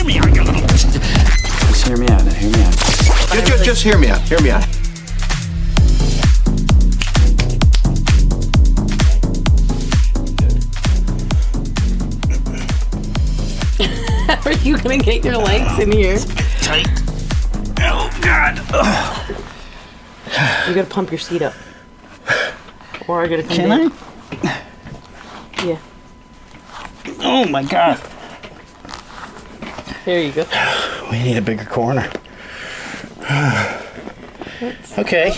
me out, you little... Just hear me out. Hear me out. Just hear me out. Hear me out. Are you gonna get your legs in here? Tight. Oh, God. Ugh. You gotta pump your seat up. Or I gotta come Can in. I? Yeah. Oh, my God. There you go. We need a bigger corner. Okay.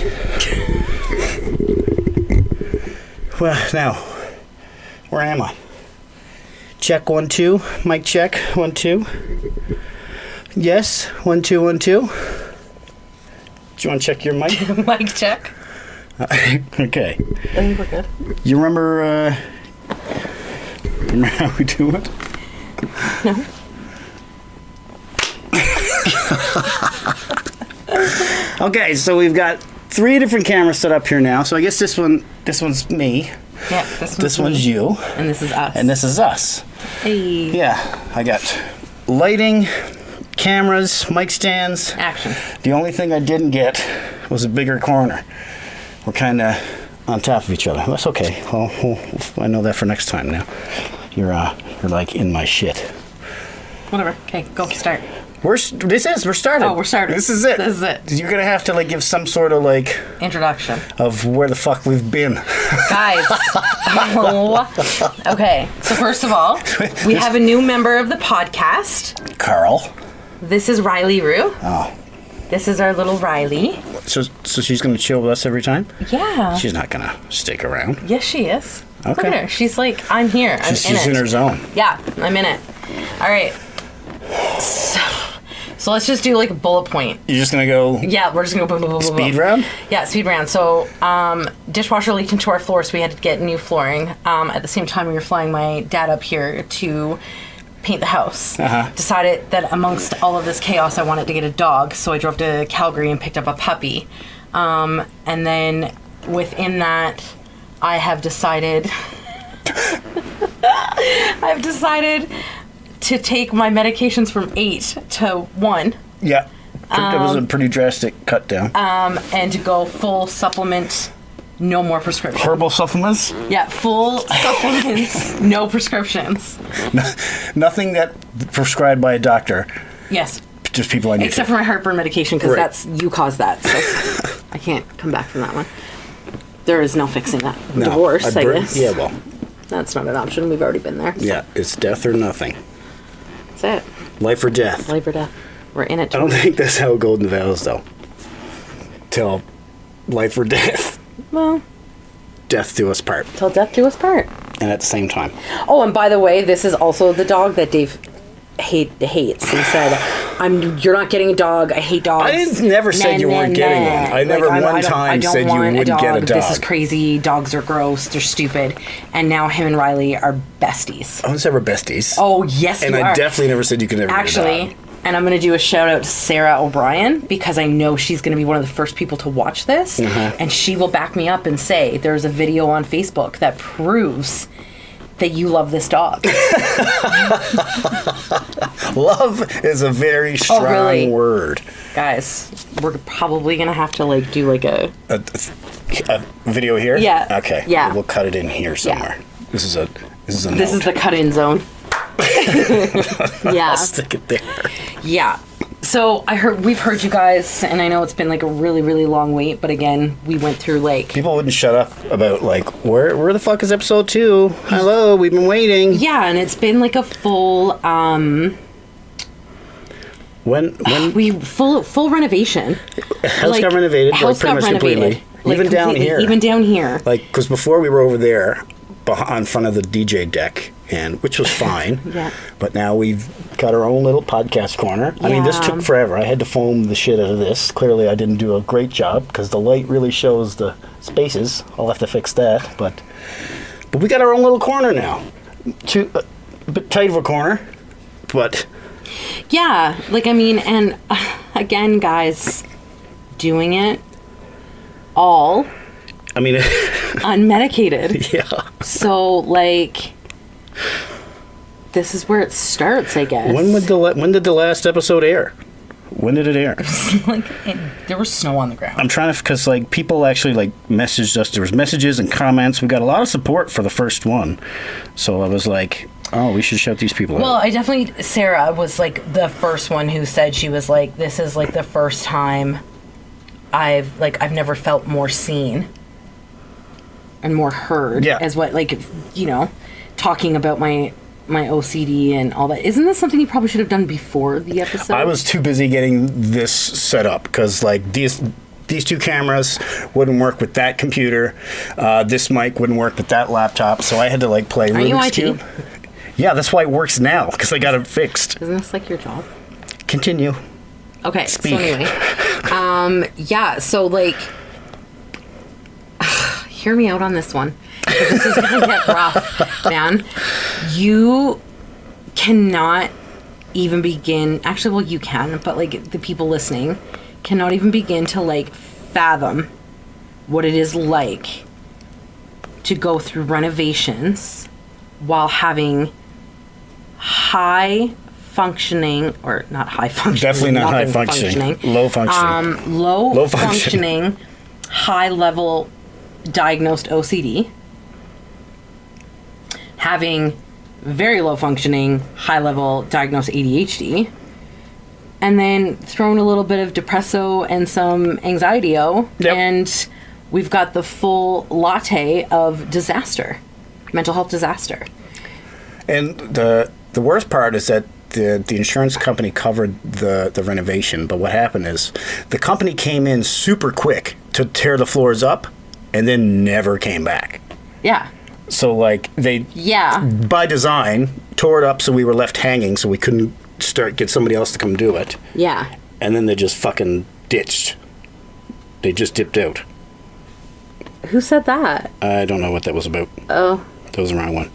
Well, now, where am I? Check 1 2. Mic check 1 2. Yes, 1 2 1 2. Do you want to check your mic? Mic check. Okay. I think we're good. You remember how we do it? No. Okay, so we've got 3 different cameras set up here now. So I guess this one's me. Yeah, This one's you. And this is us. And this is us. Hey. Yeah, I got lighting, cameras, mic stands. Action. The only thing I didn't get was a bigger corner. We're kind of on top of each other. That's okay. Well, I know that for next time now. You're like in my shit. Whatever. Okay, go. Start. We're started. Oh, we're started. This is it. This is it. You're gonna have to like give some sort of like Introduction. of where the fuck we've been. Guys. Oh. Okay, so first of all, we have a new member of the podcast. Carl. This is Riley Rue. Oh. This is our little Riley. So she's gonna chill with us every time? Yeah. She's not gonna stick around. Yes, she is. Look Okay. at her. She's like, I'm here. She's in her zone. Yeah, I'm in it. All right. So let's just do like a bullet point. You're just gonna go. Yeah, we're just gonna go blah, blah, blah, blah. Speed round? Yeah, speed round. So, dishwasher leaked into our floor, so we had to get new flooring. At the same time, we were flying my dad up here to paint the house. Uh-huh. Decided that amongst all of this chaos, I wanted to get a dog, so I drove to Calgary and picked up a puppy. And then within that, I have decided... I've decided to take my medications from 8 to 1. Yeah. That was a pretty drastic cut down. And to go full supplement, no more prescriptions. Herbal supplements? Yeah, full supplements, no prescriptions. Nothing that prescribed by a doctor. Yes. Just people I need. Except for my heartburn medication, because Right. you caused that, so I can't come back from that one. There is no fixing that. No, Divorce, I guess. Yeah, well. That's not an option. We've already been there. So Yeah, it's death or nothing. that's it. Life or death. Life or death. We're in it. I don't think that's how Golden Vows, though. Till life or death. Well, Death do us part. till death do us part. And at the same time. Oh, and by the way, this is also the dog that Dave hates. He said, "You're not getting a dog. I hate dogs." I never said you weren't getting one. I never one time said you wouldn't get a dog. This is crazy. Dogs are gross. They're stupid. And now him and Riley are besties. I was never besties. Oh, yes, and you I are. definitely never said you could never get a Actually, dog. and I'm going to do a shout out to Sarah O'Brien because I know she's going to be one of the first people to watch this. And she will back me up and say there's a video on Facebook that proves that you love this dog. Love is a very strong really? word. Guys, we're probably going to have to like do like a A video here? Yeah. Okay. Yeah. We'll cut it in here somewhere. This is a This note. is the cut-in zone. Yeah. I'll stick it there. Yeah. So we've heard you guys, and I know it's been like a really, really long wait, but again, we went through like... People wouldn't shut up about like, where the fuck is episode 2? Hello, we've been waiting. Yeah, and it's been like a full, When full renovation. house got renovated, House like pretty got much renovated. completely. Like, Even down completely, here. Even down here. Like, because before we were over there, on front of the DJ deck, which was fine. Yeah. But now we've got our own little podcast corner. I mean, this Yeah. took forever. I had to foam the shit out of this. Clearly, I didn't do a great job because the light really shows the spaces. I'll have to fix that. But we got our own little corner now. A bit tight of a corner, but Yeah, like, I mean, and again, guys, doing it all I mean, unmedicated. yeah. So, like, this is where it starts, I guess. When did the last episode air? When did it air? There was snow on the ground. I'm trying to, because like people actually like messaged us. There was messages and comments. We got a lot of support for the first one, so I was like, oh, we should shout these people Well, out. I definitely, Sarah was like the first one who said, she was like, this is like the first time I've never felt more seen and more heard. Yeah. As what, like, you know, talking about my OCD and all that. Isn't this something you probably should have done before the episode? I was too busy getting this set up because like these two cameras wouldn't work with that computer. This mic wouldn't work with that laptop, so I had to like play Rubik's Cube. Yeah, that's why it works now, because I got it fixed. Isn't this like your job? Continue. Okay, Speak. so anyway. Yeah, so like, hear me out on this one. 'Cause this is going to get rough, man. You cannot even begin, actually, well, you can, but like the people listening cannot even begin to like fathom what it is like to go through renovations while having high functioning, or not high functioning. Definitely not high nothing functioning. Low functioning. Low function. functioning, high level diagnosed OCD, having very low functioning, high level diagnosed ADHD, and then thrown a little bit of depresso and some anxiety-o, Yep. and we've got the full latte of disaster, mental health disaster. And the worst part is that the insurance company covered the renovation, but what happened is the company came in super quick to tear the floors up and then never came back. Yeah. So like they, Yeah. by design, tore it up so we were left hanging, so we couldn't get somebody else to come do it. Yeah. And then they just fucking ditched. They just dipped out. Who said that? I don't know what that was about. Oh, That was the wrong one.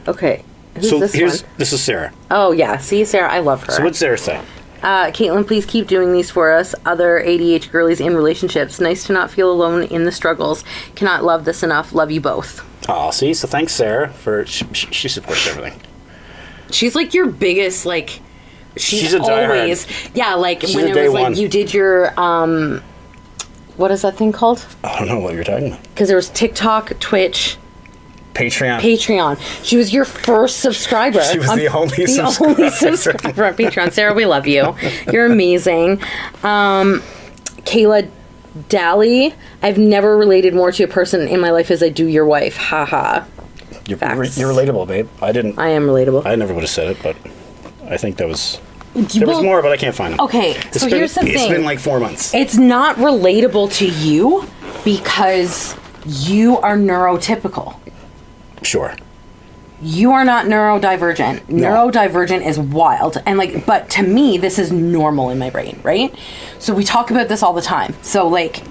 okay. Who's So this one? this is Sarah. Oh, yeah. See, Sarah, I love her. So what's Sarah say? Caitlin, please keep doing these for us. Other ADH girlies in relationships. Nice to not feel alone in the struggles. Cannot love this enough. Love you both. Oh, see, so thanks Sarah for she supports everything. She's like your biggest, like, she's a diehard. always, yeah, like She's when a it day was like one. you did your, what is that thing called? I don't know what you're talking about. Because there was TikTok, Twitch, Patreon. Patreon. She was your first subscriber. She was the only only subscriber on Patreon. Sarah, we love you. You're amazing. Kayla Daly, I've never related more to a person in my life as I do your wife. Haha. You're Facts. relatable, babe. I I am relatable. I never would have said it, but I think there was more, but I can't find them. Okay, so here's the thing. It's been like 4 months. It's not relatable to you because you are neurotypical. Sure. You are not neurodivergent. No. Neurodivergent is wild. And like, but to me, this is normal in my brain, right? So we talk about this all the time. So like,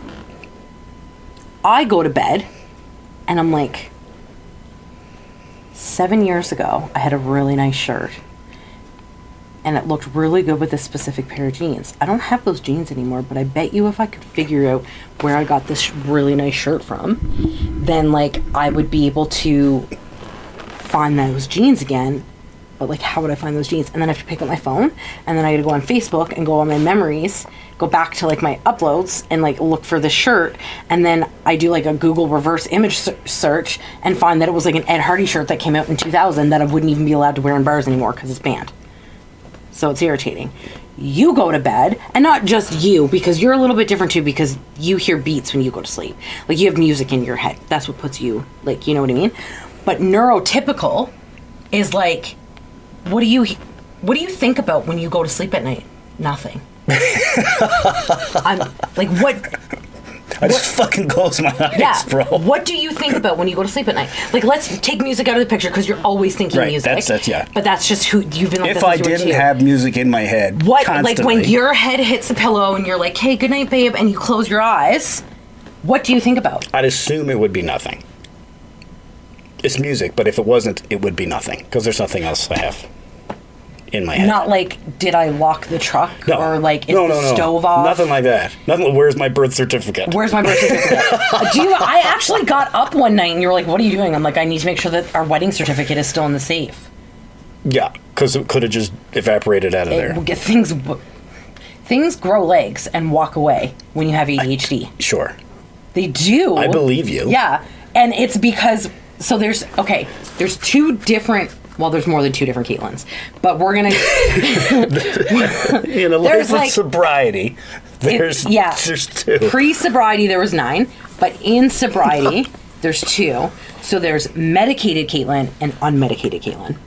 I go to bed and I'm like, 7 years ago, I had a really nice shirt. And it looked really good with this specific pair of jeans. I don't have those jeans anymore, but I bet you if I could figure out where I got this really nice shirt from, then like I would be able to find those jeans again. But like, how would I find those jeans? And then I have to pick up my phone, and then I got to go on Facebook and go on my memories, go back to like my uploads and like look for the shirt, and then I do like a Google reverse image search and find that it was like an Ed Hardy shirt that came out in 2000 that I wouldn't even be allowed to wear in bars anymore because it's banned. So it's irritating. You go to bed, and not just you, because you're a little bit different too, because you hear beats when you go to sleep. Like, you have music in your head. That's what puts you, like, you know what I mean? But neurotypical is like, what do you think about when you go to sleep at night? Nothing. I'm like, what? I just fucking close my eyes, Yeah, bro. what do you think about when you go to sleep at night? Like, let's take music out of the picture because you're always thinking Right, music. that's yeah. But that's just who you've been. Like If this I since you were didn't two. have music in my head What, constantly, like when your head hits the pillow and you're like, hey, good night, babe, and you close your eyes, what do you think about? I'd assume it would be nothing. It's music, but if it wasn't, it would be nothing, because there's nothing else I have in my head. Not like, did I lock the truck? No. Or like, is no, the stove off? Nothing like that. Nothing. Where's my birth certificate? Where's my birth certificate? I actually got up one night and you were like, what are you doing? I'm like, I need to make sure that our wedding certificate is still in the safe. Yeah, because it could have just evaporated out of It there. will get things grow legs and walk away when you have ADHD. Sure. They do. I believe you. Yeah. And it's because, so there's two different, well, there's more than two different Caitlins, but we're going to. In a There's life of like- sobriety, there's two. Pre-sobriety, there was 9, but in sobriety, there's 2. So there's medicated Caitlin and unmedicated Caitlin.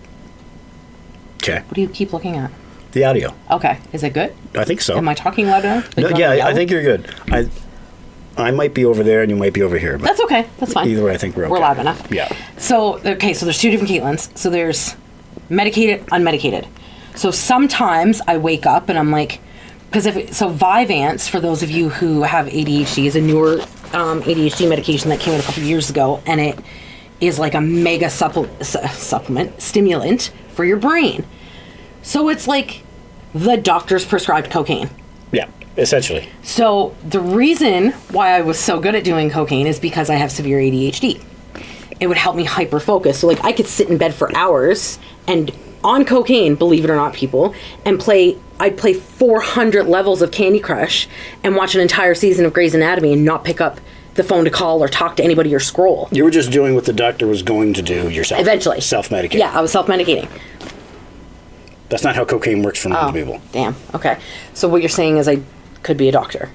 Okay. What do you keep looking at? The audio. Okay. Is it good? I think so. Am I talking loud enough? No, Like, do yeah, wanna I yell? think you're good. I might be over there and you might be over here. But That's okay. That's fine. either way, I think we're okay. We're loud enough. Yeah. So, okay, so there's 2 different Caitlins. So there's medicated, unmedicated. So sometimes I wake up and I'm like, so Vyvanse, for those of you who have ADHD, is a newer ADHD medication that came out a couple years ago, and it is like a mega supplement, stimulant for your brain. So it's like the doctor's prescribed cocaine. Yeah, essentially. So the reason why I was so good at doing cocaine is because I have severe ADHD. It would help me hyper focus. So like I could sit in bed for hours and on cocaine, believe it or not, people, and I'd play 400 levels of Candy Crush and watch an entire season of Grey's Anatomy and not pick up the phone to call or talk to anybody or scroll. You were just doing what the doctor was going to do yourself. Eventually. Self-medicating. Yeah, I was self-medicating. That's not how cocaine works for normal people. Damn. Okay. So what you're saying is I could be a doctor.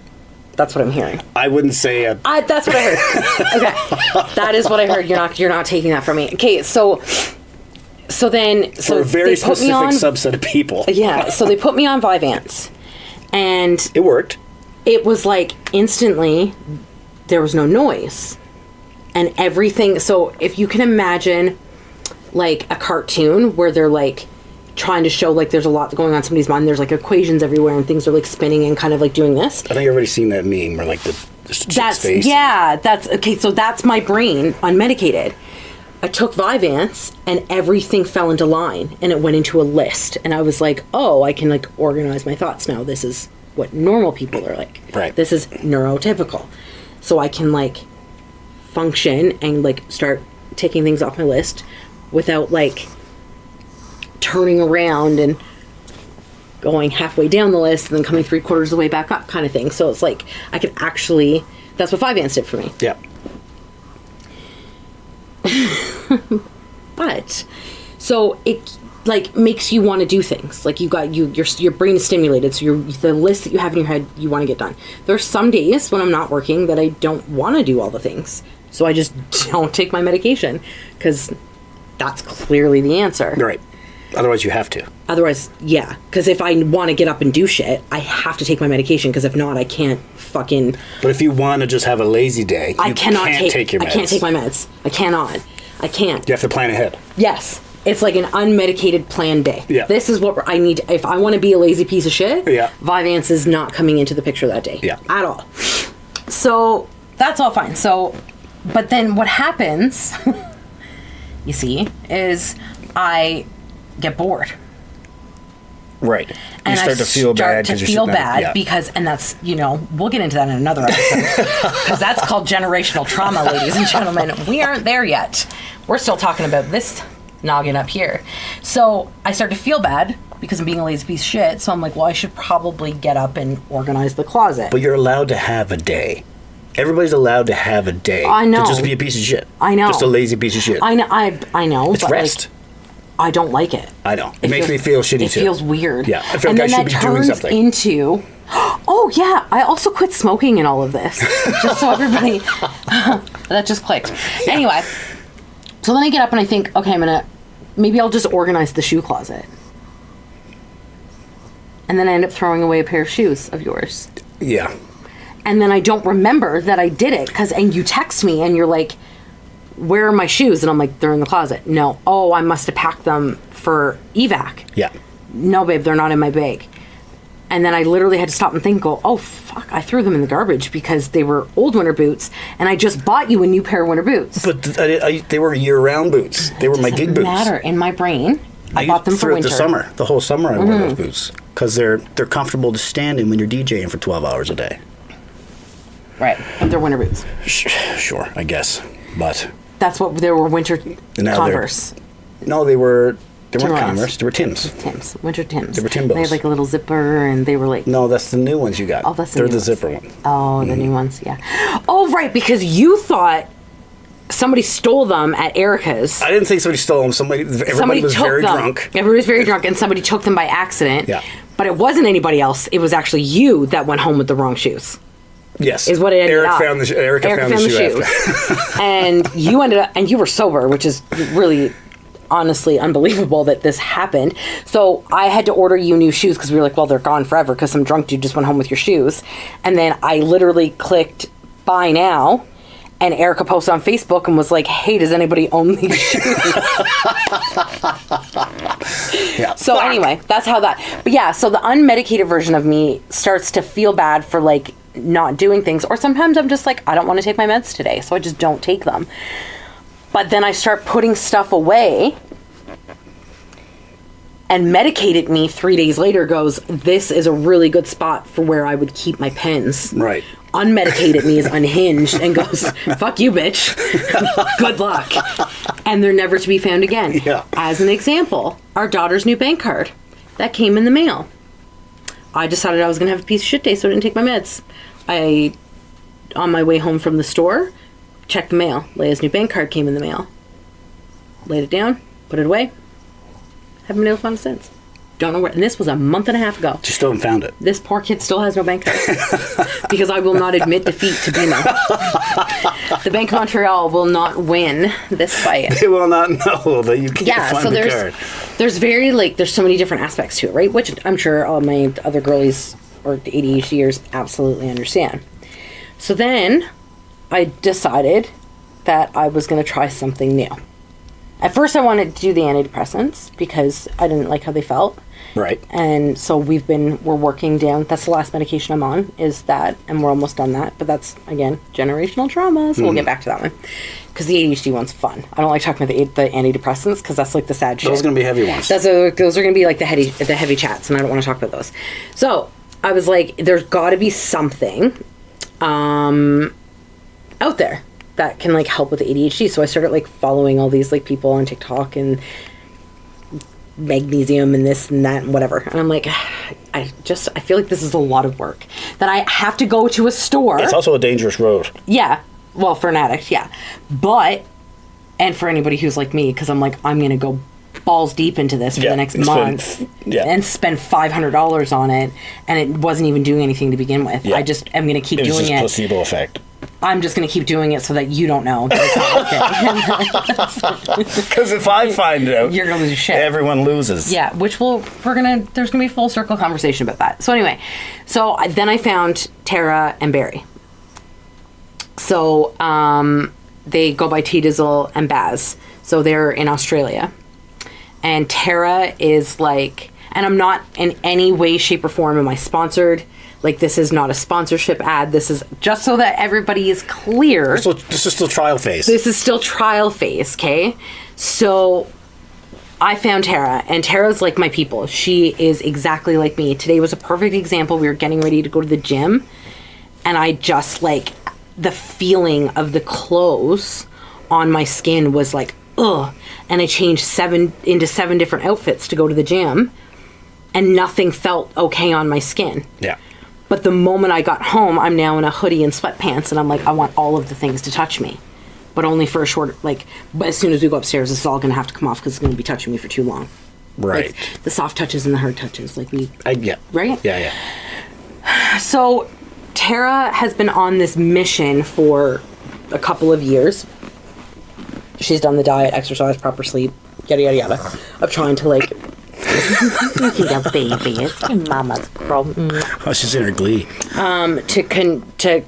That's what I'm hearing. I wouldn't say That's what I heard. Okay. That is what I heard. You're not taking that from me. Okay, so then for a very they put me specific on, subset of people. Yeah, so they put me on Vyvanse. And It worked. it was like instantly there was no noise. And everything, so if you can imagine like a cartoon where they're like trying to show like there's a lot going on in somebody's mind, there's like equations everywhere and things are like spinning and kind of like doing this. I think everybody's seen that meme where like the That's face. that's okay. So that's my brain unmedicated. I took Vyvanse and everything fell into line and it went into a list. And I was like, oh, I can like organize my thoughts now. This is what normal people are like. Right. This is neurotypical. So I can like function and like start taking things off my list without like turning around and going halfway down the list and then coming 3/4 of the way back up kind of thing. So it's like I could actually, that's what Vyvanse did for me. Yeah. But so it like makes you want to do things. Like you got your brain is stimulated, so the list that you have in your head you want to get done. There's some days when I'm not working that I don't want to do all the things, so I just don't take my medication because that's clearly the answer. Right. Otherwise, you have to. Otherwise, yeah, because if I want to get up and do shit, I have to take my medication. Because if not, I can't fucking. But if you want to just have a lazy day, I you cannot can't take your meds. I can't take my meds. I cannot. I can't. You have to plan ahead. Yes. It's like an unmedicated planned day. Yeah. This is what I need. If I want to be a lazy piece of shit, Yeah. Vyvanse is not coming into the picture that day. Yeah. At all. So that's all fine. So, but then what happens, you see, is I get bored. Right. You And start to feel bad to because feel you're bad yeah. because, and that's, we'll get into that in another episode because that's called generational trauma, ladies and gentlemen. We aren't there yet. We're still talking about this noggin up here. So I start to feel bad because I'm being a lazy piece of shit. So I'm like, well, I should probably get up and organize the closet. But you're allowed to have a day. Everybody's allowed to have a day. I know. To just be a piece of shit. I know. Just a lazy piece of shit. I know. I know. It's but rest. Like, I don't like it. I know. It makes me feel shitty too. It feels weird. Yeah. I feel and like then I should that be doing turns something. into, oh yeah, I also quit smoking in all of this. Just so everybody, that just clicked. Anyway, so then I get up and I think, okay, maybe I'll just organize the shoe closet. And then I end up throwing away a pair of shoes of yours. Yeah. And then I don't remember that I did it and you text me and you're like, where are my shoes? And I'm like, they're in the closet. No. Oh, I must have packed them for evac. Yeah. No, babe, they're not in my bag. And then I literally had to stop and think, oh, fuck, I threw them in the garbage because they were old winter boots and I just bought you a new pair of winter boots. But they were year-round boots. They were my gig boots. Matter. In my brain, I bought them for throughout winter. the summer. The whole summer I wore those boots because they're comfortable to stand in when you're DJing for 12 hours a day. Right. But they're winter boots. Sure, I guess. But That's what they were, winter now Converse. no, they were They weren't Timberlands. Converse. They were Tim's. Tim's. Winter Tim's. They were Timbos. They had like a little zipper and they were like... No, that's the new ones you got. Oh, that's the They're new the ones. zipper one. Oh, the new ones, yeah. Oh, right, because you thought somebody stole them at Erica's. I didn't think somebody stole them. Everybody was took very them. drunk. Everybody was very drunk, and somebody took them by accident. Yeah. But it wasn't anybody else. It was actually you that went home with the wrong shoes. Yes. Is what it ended Eric up. found the Erica found the shoe after. And you ended up, and you were sober, which is really honestly unbelievable that this happened. So I had to order you new shoes because we were like, well, they're gone forever because some drunk dude just went home with your shoes. And then I literally clicked buy now, and Erica posted on Facebook and was like, hey, does anybody own these shoes? Yeah. So anyway, that's how that. But yeah, so the unmedicated version of me starts to feel bad for like not doing things, or sometimes I'm just like, I don't want to take my meds today, so I just don't take them. But then I start putting stuff away, and medicated me 3 days later goes, this is a really good spot for where I would keep my pens. Right. Unmedicated me is unhinged and goes, fuck you, bitch. Good luck. And they're never to be found again. Yeah. As an example, our daughter's new bank card. That came in the mail. I decided I was going to have a piece of shit day, so I didn't take my meds. On my way home from the store, checked the mail. Leia's new bank card came in the mail. Laid it down, put it away. Haven't been able to find it since. Don't know where. And this was a month and a half ago. You still haven't found it. This poor kid still has no bank card. Because I will not admit defeat to BMO. The Bank of Montreal will not win this fight. They will not know that you can't find so the card. there's so many different aspects to it, right? Which I'm sure all my other girlies or ADHDers absolutely understand. So then I decided that I was going to try something new. At first I wanted to do the antidepressants because I didn't like how they felt. Right. And so we're working down, that's the last medication I'm on, is that, and we're almost done that, but that's, again, generational trauma, so we'll get back to that one. Because the ADHD one's fun. I don't like talking about the antidepressants, because that's like the sad shit. Those are going to be heavy ones. Those are going to be like the heavy chats, and I don't want to talk about those. So, I was like, there's got to be something out there that can like help with ADHD. So I started like following all these like people on TikTok and magnesium and this and that and whatever. And I'm like, I feel like this is a lot of work that I have to go to a store. It's also a dangerous road. Yeah. Well, for an addict, yeah. But, and for anybody who's like me, because I'm like, I'm going to go balls deep into this for the next month and spend $500 on it, and it wasn't even doing anything to begin with. I just am going to keep doing it. It's just placebo effect. I'm just going to keep doing it so that you don't know that it's not okay. Because if I find out, you're going to lose your shit. Everyone loses. Yeah, there's going to be a full circle conversation about that. So anyway, then I found Tara and Barry. So they go by T-Dizzle and Baz. So they're in Australia. And Tara is like, and I'm not in any way, shape, or form am I sponsored. Like, this is not a sponsorship ad. This is just so that everybody is clear. This is still trial phase. This is still trial phase, okay? So I found Tara, and Tara's like my people. She is exactly like me. Today was a perfect example. We were getting ready to go to the gym, and I just like, the feeling of the clothes on my skin was like, ugh. And I changed 7 different outfits to go to the gym, and nothing felt okay on my skin. Yeah. But the moment I got home, I'm now in a hoodie and sweatpants, and I'm like, I want all of the things to touch me. But only for a short, but as soon as we go upstairs, this is all going to have to come off because it's going to be touching me for too long. Right. Like, the soft touches and the hard touches. Yeah. Right? Yeah. So, Tara has been on this mission for a couple of years. She's done the diet, exercise, proper sleep, yada, yada, yada, of trying to, like, you know, baby, it's mama's problem. Oh, she's in her glee. To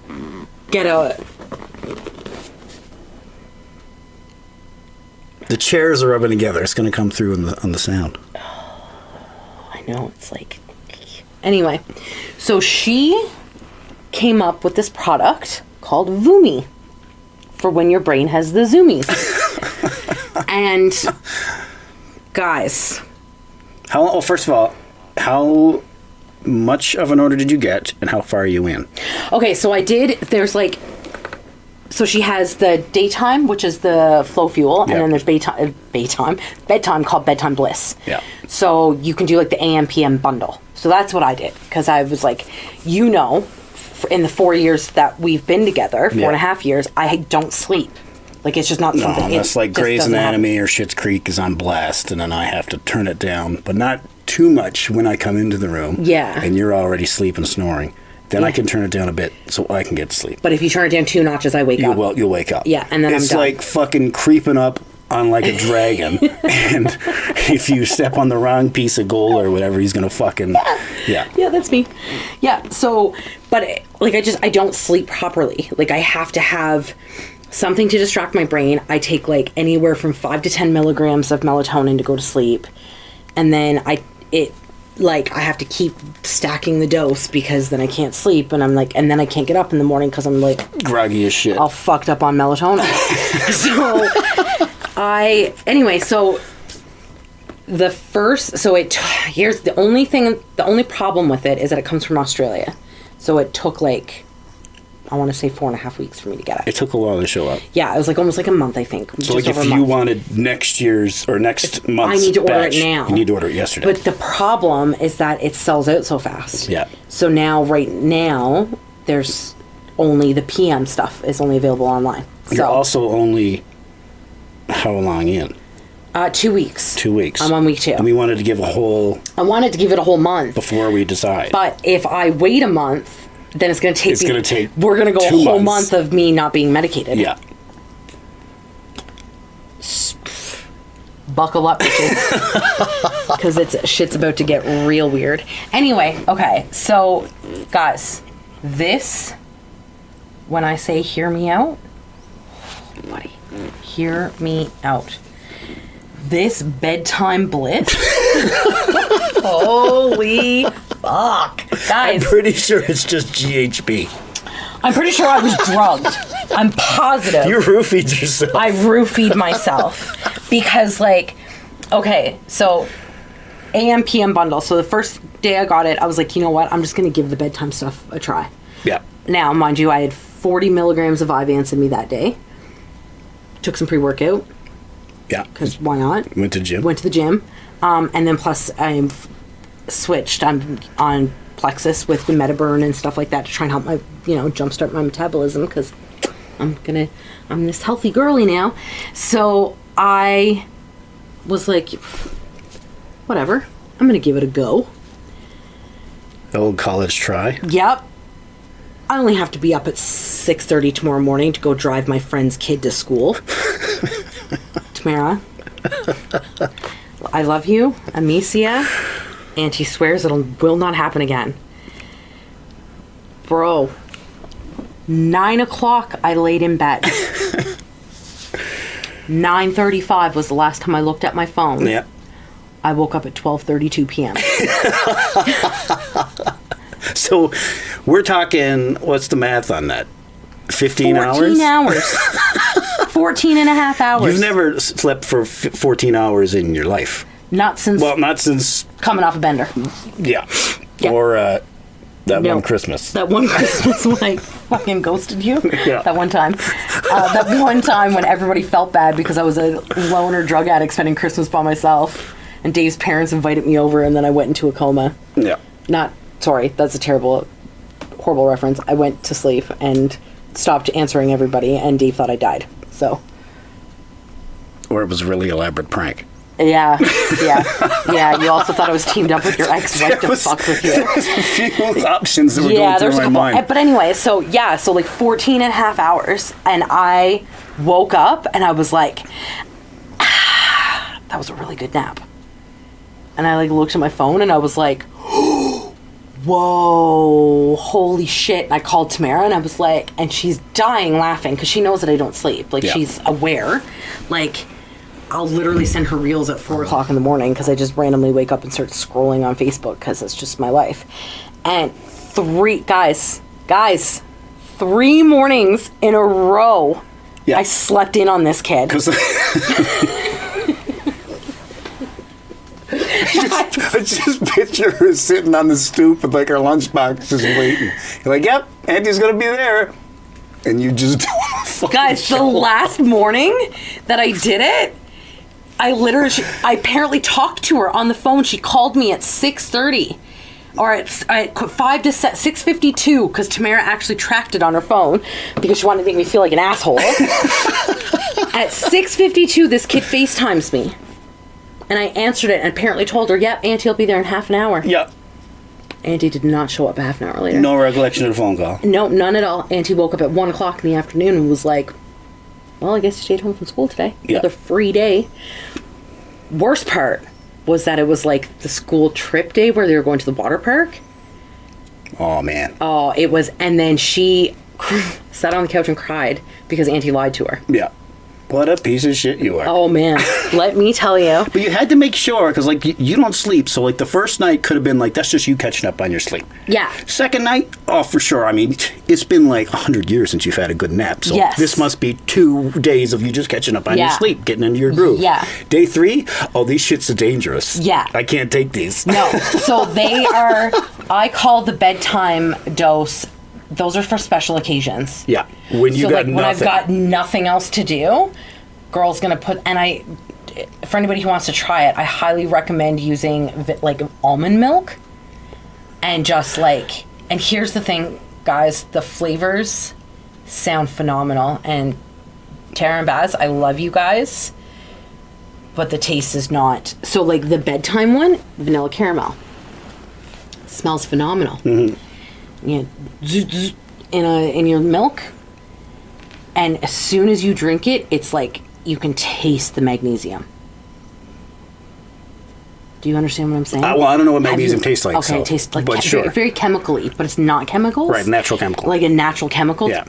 get a... The chairs are rubbing together. It's going to come through on the sound. I know, it's like... Anyway, so she came up with this product called Voomie for when your brain has the zoomies. And, guys... First of all, how much of an order did you get, and how far are you in? Okay, so I did, there's like so she has the daytime, which is the flow fuel, and Yeah. then there's bedtime called bedtime bliss. Yeah. So you can do like the AM PM bundle. So that's what I did, because I was like, in the 4 years that we've been together, 4.5 years, I don't sleep. Like, it's just not something. No, that's like just Grey's doesn't Anatomy or Schitt's Creek is on blast, and then I have to turn it down, but not too much when I come into the room. Yeah. And you're already sleeping, snoring. Then I can turn it down a bit so I can get to sleep. But if you turn it down 2 notches, I wake up. Well, you'll wake up. Yeah, and then it's I'm done. like fucking creeping up on like a dragon, and if you step on the wrong piece of gold or whatever, he's gonna fucking yeah. Yeah, that's me. Yeah, so, but like I don't sleep properly. Like, I have to have something to distract my brain. I take like anywhere from 5 to 10 milligrams of melatonin to go to sleep, and then I have to keep stacking the dose, because then I can't sleep, and I'm like, and then I can't get up in the morning because I'm like Groggy as shit. all fucked up on melatonin. So here's the only problem with it is that it comes from Australia. So it took like, I want to say 4.5 weeks for me to get it. It took a while to show up. Yeah, it was like almost like a month, I think. So like if you wanted next year's or next month's I need to order batch, it now. you need to order it yesterday. But the problem is that it sells out so fast. Yeah. So right now, there's only the PM stuff is only available online. You're also only how long in? 2 weeks. 2 weeks. I'm on week 2. And we wanted to give I wanted to give it a whole month. before we decide. But if I wait a month, then it's going to take It's gonna take we're going to go a 2 whole months. month of me not being medicated. Yeah. Buckle up, bitches. Because shit's about to get real weird. Anyway, okay. So, guys, when I say hear me out, buddy, hear me out. This bedtime bliss. Holy fuck. I'm Guys, pretty sure it's just GHB. I'm pretty sure I was drugged. I'm positive. You roofied yourself. I roofied myself. Because, like, okay, so AM, PM bundle. So the first day I got it, I was like, you know what? I'm just going to give the bedtime stuff a try. Yeah. Now, mind you, I had 40 milligrams of Vyvanse in me that day. Took some pre-workout. Yeah. Because why not? Went to gym. Went to the gym. And then plus I'm switched. I'm on Plexus with the Metaburn and stuff like that to try and help my, jumpstart my metabolism, because I'm this healthy girly now. So I was like, whatever, I'm going to give it a go. The old college try. Yep. I only have to be up at 6:30 tomorrow morning to go drive my friend's kid to school. Tamara, I love you. Amicia. Auntie swears will not happen again. Bro, 9 o'clock I laid in bed. 9:35 was the last time I looked at my phone. Yeah. I woke up at 12:32 p.m. So we're talking, what's the math on that? 15 hours? 14 hours. 14 and a half hours. You've never slept for 14 hours in your life. Not since Not since, coming off a bender. yeah. Yeah. Or that No. one Christmas. That one Christmas when I fucking ghosted you. Yeah. That one time. That one time when everybody felt bad because I was a loner drug addict spending Christmas by myself. And Dave's parents invited me over, and then I went into a coma. Yeah. Sorry, that's a terrible, horrible reference. I went to sleep and stopped answering everybody, and Dave thought I died. So. Or it was a really elaborate prank. Yeah. You also thought I was teamed up with your ex-wife to fuck with you. There's a few options that were going There's through a my couple. mind. But anyway, so like 14 and a half hours, and I woke up and I was like, that was a really good nap. And I like looked at my phone and I was like, whoa, holy shit. And I called Tamara and I was like, and she's dying laughing because she knows that I don't sleep. Like, she's aware. Like, I'll literally send her reels at 4 o'clock in the morning because I just randomly wake up and start scrolling on Facebook because it's just my life. And 3 mornings in a row, I slept in on this kid. I just picture her sitting on the stoop with like her lunchbox just waiting. You're like, yep, Auntie's gonna be there. and you just Guys, the last morning that I did it, I apparently talked to her on the phone. She called me at 6:30. Or at 6:52, because Tamara actually tracked it on her phone because she wanted to make me feel like an asshole. At 6:52, this kid FaceTimes me. And I answered it and apparently told her, yep, Auntie will be there in half an hour. Yep. Auntie did not show up a half an hour later. No recollection of the phone call. No, none at all. Auntie woke up at 1 o'clock in the afternoon and was like, well, I guess you stayed home from school today. Yeah. Another free day. Worst part was that it was like the school trip day where they were going to the water park. Oh, man. Oh, it was. And then she sat on the couch and cried because Auntie lied to her. Yeah. What a piece of shit you are. Oh, man. Let me tell you. But you had to make sure, because, like, you don't sleep. So, like, the first night could have been, like, that's just you catching up on your sleep. Yeah. Second night, oh, for sure. I mean, it's been, like, 100 years since you've had a good nap. So Yes. this must be 2 days of you just catching up on your Yeah. sleep, getting into your groove. Yeah. Day 3, oh, these shits are dangerous. Yeah. I can't take these. No. So they are, I call the bedtime dose, those are for special occasions. Yeah. When you So, got like, nothing. when I've got nothing else to do, girl's gonna put, and for anybody who wants to try it, I highly recommend using like almond milk and just like, and here's the thing, guys, the flavors sound phenomenal, and Tara and Baz, I love you guys, but the taste is not. So like the bedtime one, vanilla caramel, smells phenomenal. Mm-hmm. You know, in your milk, and as soon as you drink it, it's like you can taste the magnesium. Do you understand what I'm saying? Well, I don't know what magnesium tastes like. Okay, so, it tastes like but sure. very chemically, but it's not chemicals. Right, natural chemical. Like a natural chemical. Yeah.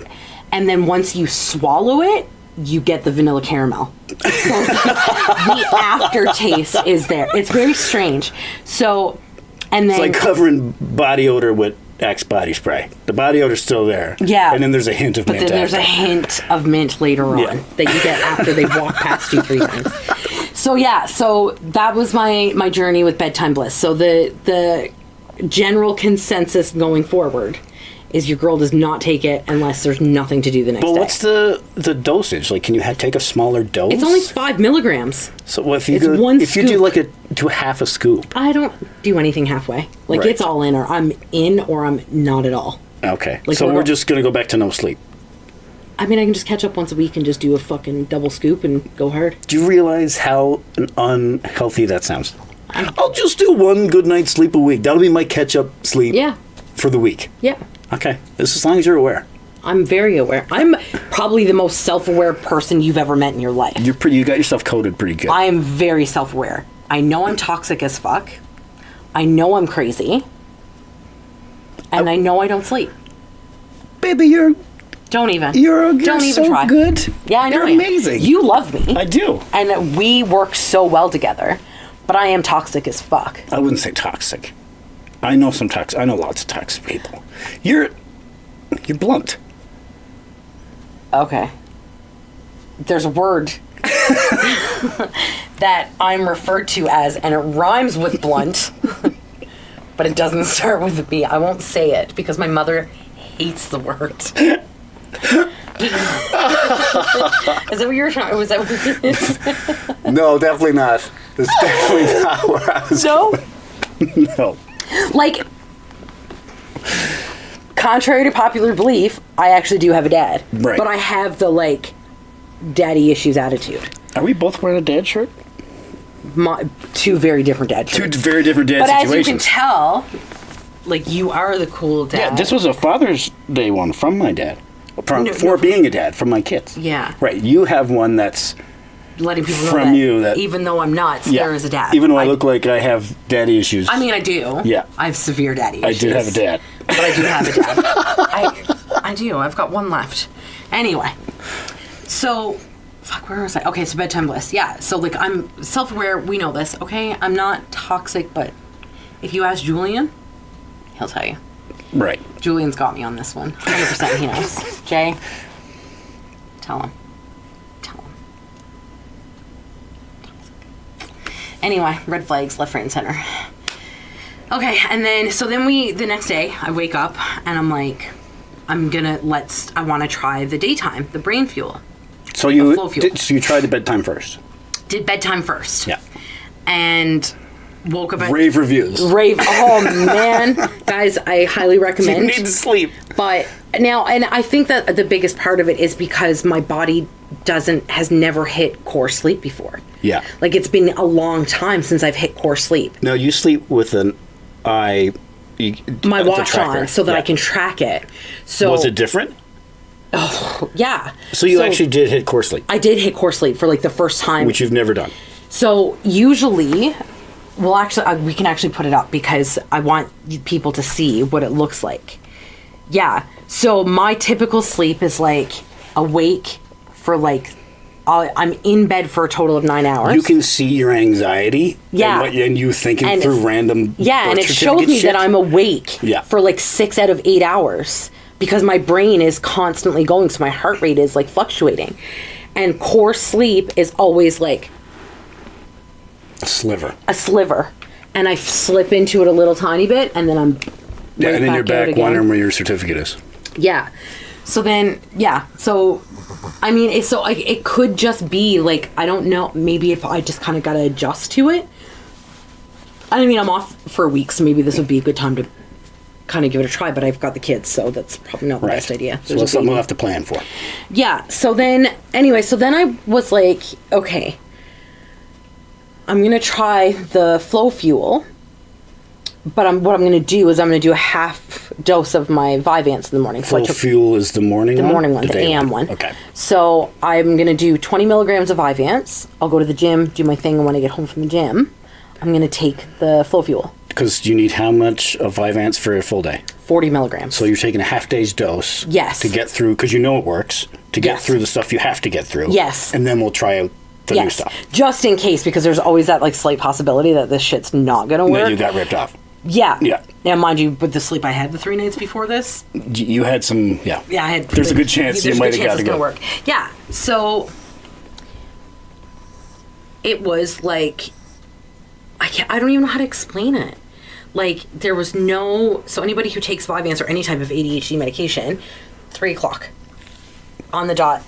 And then once you swallow it, you get the vanilla caramel. So the aftertaste is there. It's very strange. So, and then... It's like covering body odor with Axe body spray. The body odor's still there. Yeah. And then there's a hint of mint. But then there's a hint of mint later on that you get after they've walked past you 3 times. So yeah, so that was my journey with bedtime bliss. So the general consensus going forward is your girl does not take it unless there's nothing to do the next day. But what's the dosage? Like, can you take a smaller dose? It's only 5 milligrams. So what if you It's go, one if you do scoop. like do half a scoop? I don't do anything halfway. Like Right. it's all in, or I'm in, or I'm not at all. Okay. Like, so we're we're not- just gonna go back to no sleep. I mean, I can just catch up once a week and just do a fucking double scoop and go hard. Do you realize how unhealthy that sounds? I'll just do 1 good night's sleep a week. That'll be my catch-up sleep Yeah. for the week. Yeah. Okay. As long as you're aware. I'm very aware. I'm probably the most self-aware person you've ever met in your life. You got yourself coded pretty good. I am very self-aware. I know I'm toxic as fuck. I know I'm crazy. And I know I don't sleep. Baby, you're Don't even. don't even so try. good. Yeah, I know. You're I am. amazing. You love me. I do. And we work so well together. But I am toxic as fuck. I wouldn't say toxic. I know lots of toxic people. You're blunt. Okay. There's a word that I'm referred to as, and it rhymes with blunt, but it doesn't start with a B. I won't say it because my mother hates the word. Is that what you were trying? Was that what No, definitely not. That's definitely not where I was. No? No. Like, contrary to popular belief, I actually do have a dad. Right. But I have the, like, daddy issues attitude. Are we both wearing a dad shirt? Two very different dad Two shirts. very different dad But as situations. you can tell, like, you are the cool dad. Yeah, this was a Father's Day one from my dad. No, Being a dad, from my kids. Yeah. Right. You have one that's letting people know from that, you that- even though I'm nuts, there is a dad. Even though I look like I have daddy issues. I mean, I do. Yeah. I have severe daddy I issues. did have a dad. But I do have a dad. I do. I've got one left. Anyway. So, fuck, where was I? Okay, so bedtime bliss. Yeah. So, like, I'm self-aware. We know this, okay? I'm not toxic, but if you ask Julian, he'll tell you. Right. Julian's got me on this one. 100% he knows. Jay, tell him. Tell him. Anyway, red flags, left, right, and center. Okay, and then, the next day, I wake up, and I'm like, I want to try the daytime, the brain fuel. So Flow fuel. so you tried the bedtime first. Did bedtime first. Yeah. And woke up at... Rave reviews. Oh, man. Guys, I highly recommend. You need to sleep. But now, and I think that the biggest part of it is because my body has never hit core sleep before. Yeah. Like, it's been a long time since I've hit core sleep. No, you sleep with an eye... My the watch tracker. on so that Yeah. I can track it. So Was it different? yeah. So you actually did hit core sleep, I did hit core sleep for like the first time. which you've never done. So usually, we can actually put it up because I want people to see what it looks like. Yeah. So my typical sleep is like awake for like, I'm in bed for a total of 9 hours. You can see your anxiety. Yeah. And you thinking And through it's- random. Yeah, and birth it shows certificate me shit. that I'm awake Yeah. for like 6 out of 8 hours because my brain is constantly going, so my heart rate is like fluctuating. And core sleep is always like a sliver. a sliver. And I slip into it a little tiny bit, and then I'm Yeah, right and then you're out back again. wondering where your certificate is. Yeah. So then, yeah. So, I mean, it could just be like, I don't know, maybe if I just kind of got to adjust to it. I mean, I'm off for a week, so maybe this would be a good time to kind of give it a try, but I've got the kids, so that's probably not the best idea. So that's something we'll have to plan for. Yeah. So then, anyway, I was like, okay, I'm going to try the Flow Fuel. But what I'm going to do is I'm going to do a half dose of my Vyvanse in the morning. So Full fuel is the morning one? the morning one, the day AM one. Okay. So I'm going to do 20 milligrams of Vyvanse. I'll go to the gym, do my thing, and when I get home from the gym, I'm going to take the Flow Fuel. Because you need how much of Vyvanse for a full day? 40 milligrams. So you're taking a half day's dose. Yes. To get through, because you know it works, to get Yes. through the stuff you have to get through. Yes. And then we'll try out the new stuff. Just in case, because there's always that like slight possibility that this shit's not going to work. That you got ripped off. Yeah. Yeah. Now, mind you, with the sleep I had the 3 nights before this, You had some, yeah. yeah, I had. There's a good chance you might have got to it's gonna go. work. Yeah. So it was like I don't even know how to explain it. Like there was no. So anybody who takes Vyvanse or any type of ADHD medication, 3 o'clock on the dot.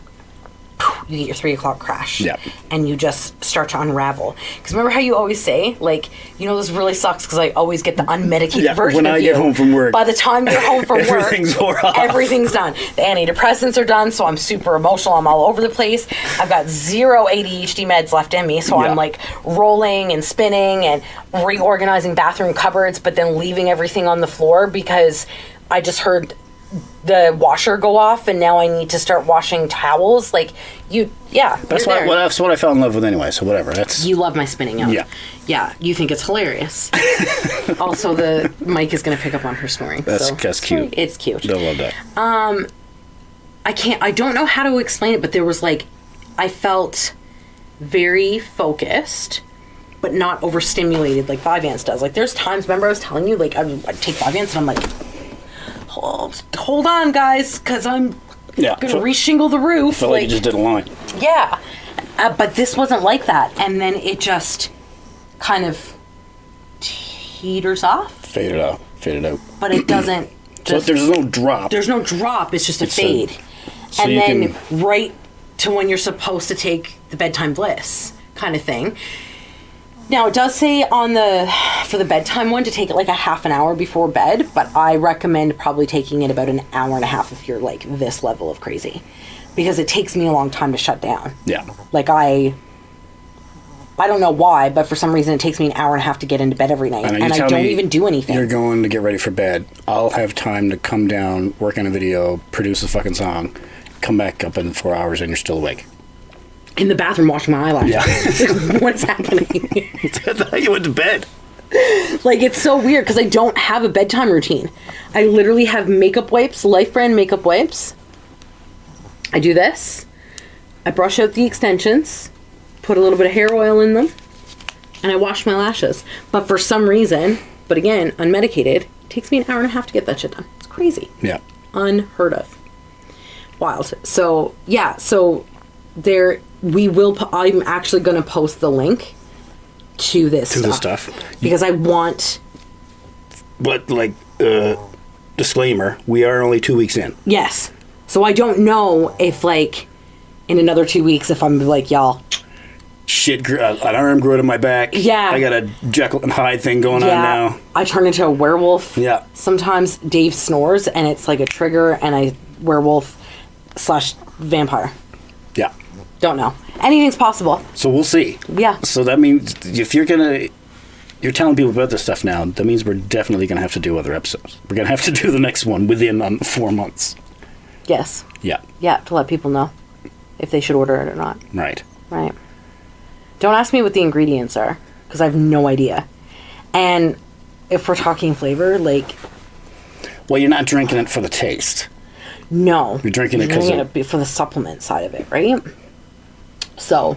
You get your 3 o'clock crash. Yeah. And you just start to unravel. Because remember how you always say, like, this really sucks because I always get the unmedicated Yeah, version when of I you. get home from work. By the time you're home from work, Everything's wore off. everything's done. The antidepressants are done, so I'm super emotional. I'm all over the place. I've got 0 ADHD meds left in me, so Yeah. I'm like rolling and spinning and reorganizing bathroom cupboards, but then leaving everything on the floor because I just heard the washer go off and now I need to start washing towels. Like That's you're there. that's what I fell in love with anyway, so whatever. That's You love my spinning out. Yeah. Yeah, you think it's hilarious. Also, the mic is going to pick up on her snoring. That's so cute. It's cute. I love that. I don't know how to explain it, but there was like, I felt very focused, but not overstimulated like Vyvanse does. Like there's times, remember I was telling you, like I'd take Vyvanse and I'm like, hold on guys, because I'm gonna re-shingle the roof. Felt like you just did a line. Yeah. But this wasn't like that. And then it just kind of teeters off. Faded out. But it doesn't. So there's no drop. There's no drop. It's just a It's fade. so And you then can- right to when you're supposed to take the bedtime bliss kind of thing. Now it does say for the bedtime one to take it like a half an hour before bed, but I recommend probably taking it about an hour and a half if you're like this level of crazy, because it takes me a long time to shut down. Yeah. Like I don't know why, but for some reason it takes me an hour and a half to get into bed every night, and I don't even do anything. You're going to get ready for bed. I'll have time to come down, work on a video, produce a fucking song, come back up in 4 hours, and you're still awake. In the bathroom washing my eyelashes. Yeah. What is happening? That's how you went to bed. Like, it's so weird because I don't have a bedtime routine. I literally have makeup wipes, Life brand makeup wipes. I do this. I brush out the extensions, put a little bit of hair oil in them, and I wash my lashes. But for some reason, but again, unmedicated, it takes me an hour and a half to get that shit done. It's crazy. Yeah. Unheard of. Wild. So, yeah, I'm actually going to post the link to this To the stuff. because I want. But, like, disclaimer, we are only 2 weeks in. Yes. So I don't know if, like, in another 2 weeks, if I'm like, y'all. Shit, an arm grew out of my back. Yeah. I got a Jekyll and Hyde thing going on now. I turn into a werewolf. Yeah. Sometimes Dave snores, and it's like a trigger, and I werewolf / vampire. Yeah. Don't know. Anything's possible. So we'll see. Yeah. So that means if you're telling people about this stuff now, that means we're definitely going to have to do other episodes. We're going to have to do the next one within 4 months. Yes. Yeah. Yeah, to let people know if they should order it or not. Right. Right. Don't ask me what the ingredients are, because I have no idea. And if we're talking flavor, like... Well, you're not drinking it for the taste. No. You're drinking it because for the supplement side of it, right? So,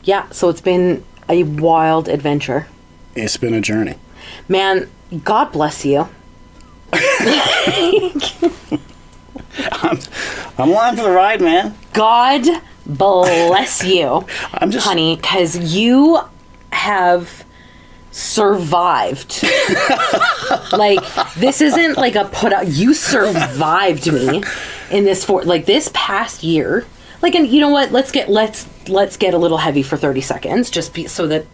yeah. So it's been a wild adventure. It's been a journey. Man, God bless you. I'm along for the ride, man. God bless you, I'm just... honey, because you have survived. Like, this isn't like a put out. You survived me in this this past year. Like, and you know what? Let's get a little heavy for 30 seconds, so that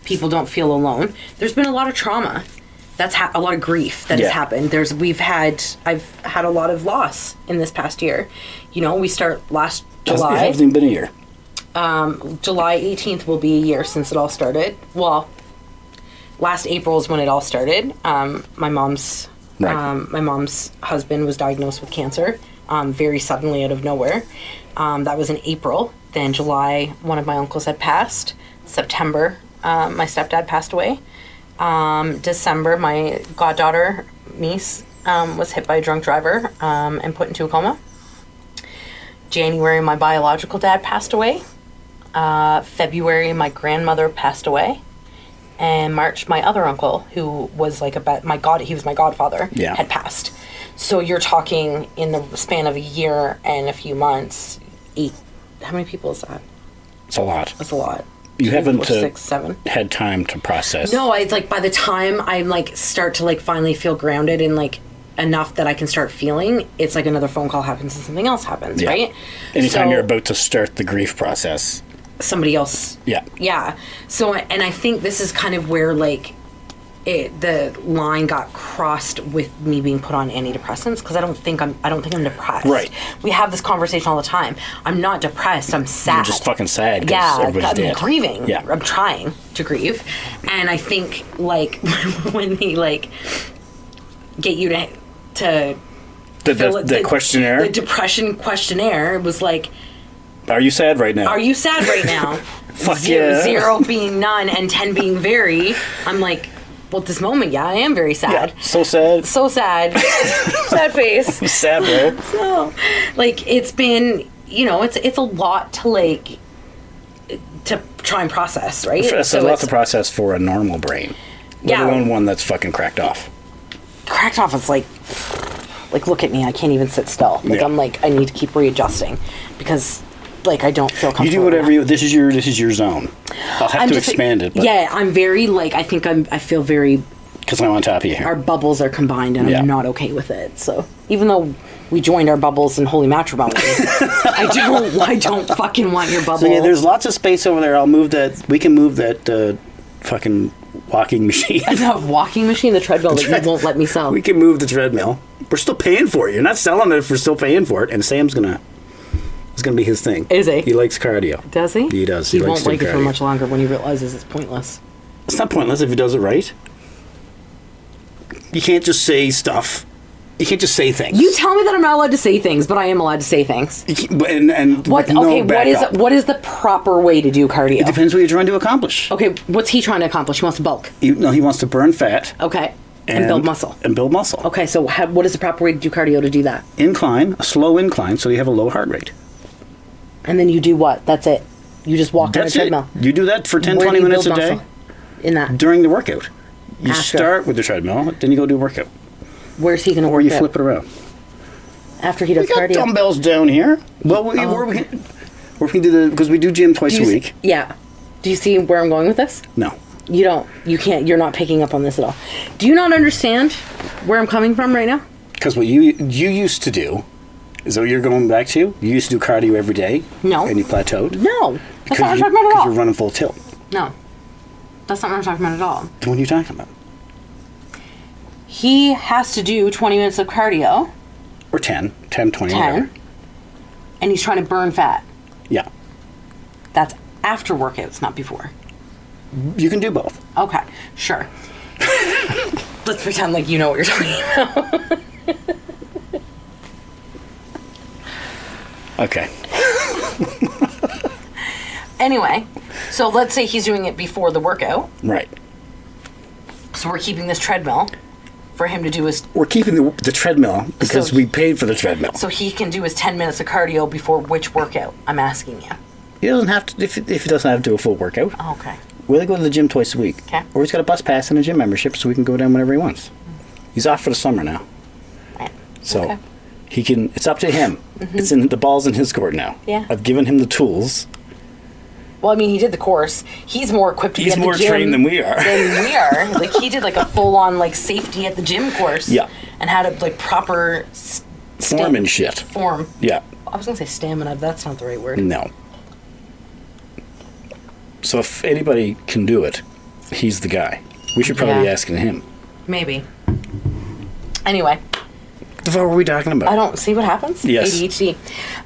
people don't feel alone. There's been a lot of trauma. That's a lot of grief that has happened. I've had a lot of loss in this past year. We start last July. It hasn't even been a year. July 18th will be a year since it all started. Well, last April is when it all started. My mom's husband was diagnosed with cancer very suddenly out of nowhere. That was in April. Then July, one of my uncles had passed. September, my stepdad passed away. December, my goddaughter, niece, was hit by a drunk driver and put into a coma. January, my biological dad passed away. February, my grandmother passed away. And March, my other uncle, who was he was my godfather, had passed. So you're talking in the span of a year and a few months, 8. How many people is that? It's a lot. That's a lot. You haven't 6, 7 had time to process. No, it's like by the time I start to finally feel grounded and enough that I can start feeling, it's like another phone call happens and something else happens, right? Anytime you're about to start the grief process, somebody else. Yeah. So, and I think this is kind of where the line got crossed with me being put on antidepressants, because I don't think I'm depressed. Right. We have this conversation all the time. I'm not depressed. I'm sad. You're just fucking sad. Yeah, everybody's dead. Grieving. Yeah. I'm trying to grieve, and I think when they get you to fill the questionnaire, the depression questionnaire, it was like, are you sad right now? Are you sad right now? Fuck 0 being none and 10 being very. I'm like, well, at this moment, I am very sad. Yeah, so sad. So sad. Sad face. I'm sad, bro. So, it's been, it's a lot to to try and process, right? It's a lot to process for a normal brain. Let alone one that's fucking cracked off. Cracked off is like, look at me, I can't even sit still. I'm I need to keep readjusting because I don't feel comfortable. You do whatever this is your zone. I'll have to expand it. But yeah, I'm very I feel very, because I'm on top of you here. Our bubbles are combined and I'm not okay with it. So even though we joined our bubbles in holy matrimony, I don't fucking want your bubble. So there's lots of space over there. We can move that fucking walking machine. The walking machine, the treadmill that you won't let me sell. We can move the treadmill. We're still paying for it. You're not selling it if we're still paying for it. And Sam's it's gonna be his thing. Is he? He likes cardio. Does he? He does. He won't like it for much longer when he realizes it's pointless. It's not pointless if he does it right. You can't just say stuff. You can't just say things. You tell me that I'm not allowed to say things, but I am allowed to say things. What is the proper way to do cardio? It depends what you're trying to accomplish. Okay, what's he trying to accomplish? He wants to bulk. He wants to burn fat. Okay. And build muscle. Okay, so what is the proper way to do cardio to do that? Incline, a slow incline, so you have a low heart rate. And then you do what? That's it. You just walk on a treadmill. You do that for 10, 20 minutes a day. In that? During the workout. You start with the treadmill, then you go do a workout. Where's he going to work out? Or you flip it around. After he does cardio? We got dumbbells down here. Well, we can do because we do gym twice a week. Yeah. Do you see where I'm going with this? No. You don't. You can't. You're not picking up on this at all. Do you not understand where I'm coming from right now? Because what you used to do, is that what you're going back to? You used to do cardio every day? No. And you plateaued? No. That's not what I'm talking about at Because all. you're running full tilt. No. That's not what I'm talking about at all. Then what are you talking about? He has to do 20 minutes of cardio. Or 10, 20, 10. whatever. And he's trying to burn fat. Yeah. That's after workouts, not before. You can do both. Okay, sure. Let's pretend like you know what you're talking about. Okay. Anyway, so let's say he's doing it before the workout. Right. So we're keeping this treadmill for him to do his... We're keeping the treadmill because So- we paid for the treadmill. So he can do his 10 minutes of cardio before which workout? I'm asking you. He doesn't have to, if he doesn't have to do a full workout. Okay. We only go to the gym twice a week. Okay. Or he's got a bus pass and a gym membership so we can go down whenever he wants. He's off for the summer now. Right. So Okay. he can, it's up to him. It's in the ball's in his court now. Yeah. I've given him the tools. Well, I mean, he did the course. He's more equipped to He's be at the more gym trained than we are. Like, he did, like, a full-on, like, safety at the gym course. Yeah. And had a, like, proper... Form and shit. Form. Yeah. I was going to say stamina. That's not the right word. No. So if anybody can do it, he's the guy. We should probably be Yeah. asking him. Maybe. Anyway. What the fuck were we talking about? I don't see what happens. Yes. ADHD.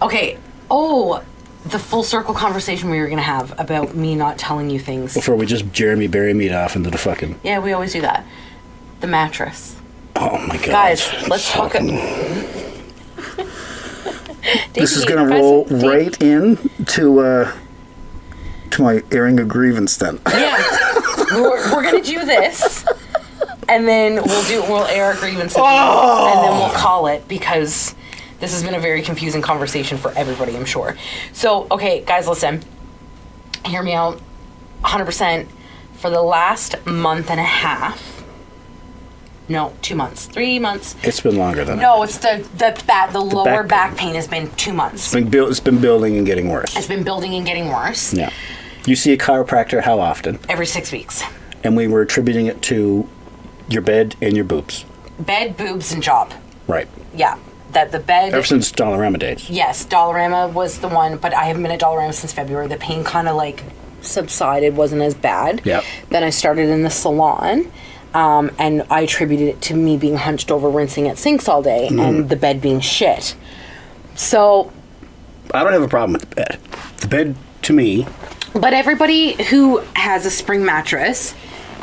Okay. Oh, the full circle conversation we were going to have about me not telling you things. Before we just Jeremy bury meat off into the fucking... Yeah, we always do that. The mattress. Oh my god. Guys, let's talk... This is going to roll right in to my airing a grievance then. Yeah. we're going to do this. And then we'll air our grievances. And then we'll call it because... This has been a very confusing conversation for everybody, I'm sure. So, okay, guys, listen. Hear me out. 100%. For the last month and a half. No, 2 months. 3 months. It's been longer than No, it's the lower back back pain has been 2 months. It's been building and getting worse. It's been building and getting worse. Yeah. You see a chiropractor how often? Every 6 weeks. And we were attributing it to your bed and your boobs. Bed, boobs, and job. Right. Yeah. That the bed... Ever since Dollarama days. Yes, Dollarama was the one, but I haven't been at Dollarama since February. The pain kind of like subsided, wasn't as bad. Yep. Then I started in the salon, and I attributed it to me being hunched over rinsing at sinks all day and the bed being shit. So... I don't have a problem with the bed. The bed, to me... But everybody who has a spring mattress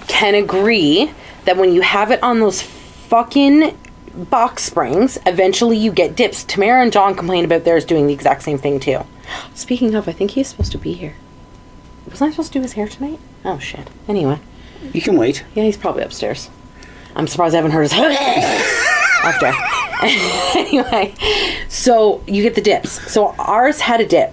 can agree that when you have it on those fucking... box springs, eventually you get dips. Tamara and John complained about theirs doing the exact same thing too. Speaking of, I think he's supposed to be here. Wasn't I supposed to do his hair tonight? Oh shit. Anyway. You can wait. Yeah, he's probably upstairs. I'm surprised I haven't heard his up there. Anyway, so you get the dips. So ours had a dip.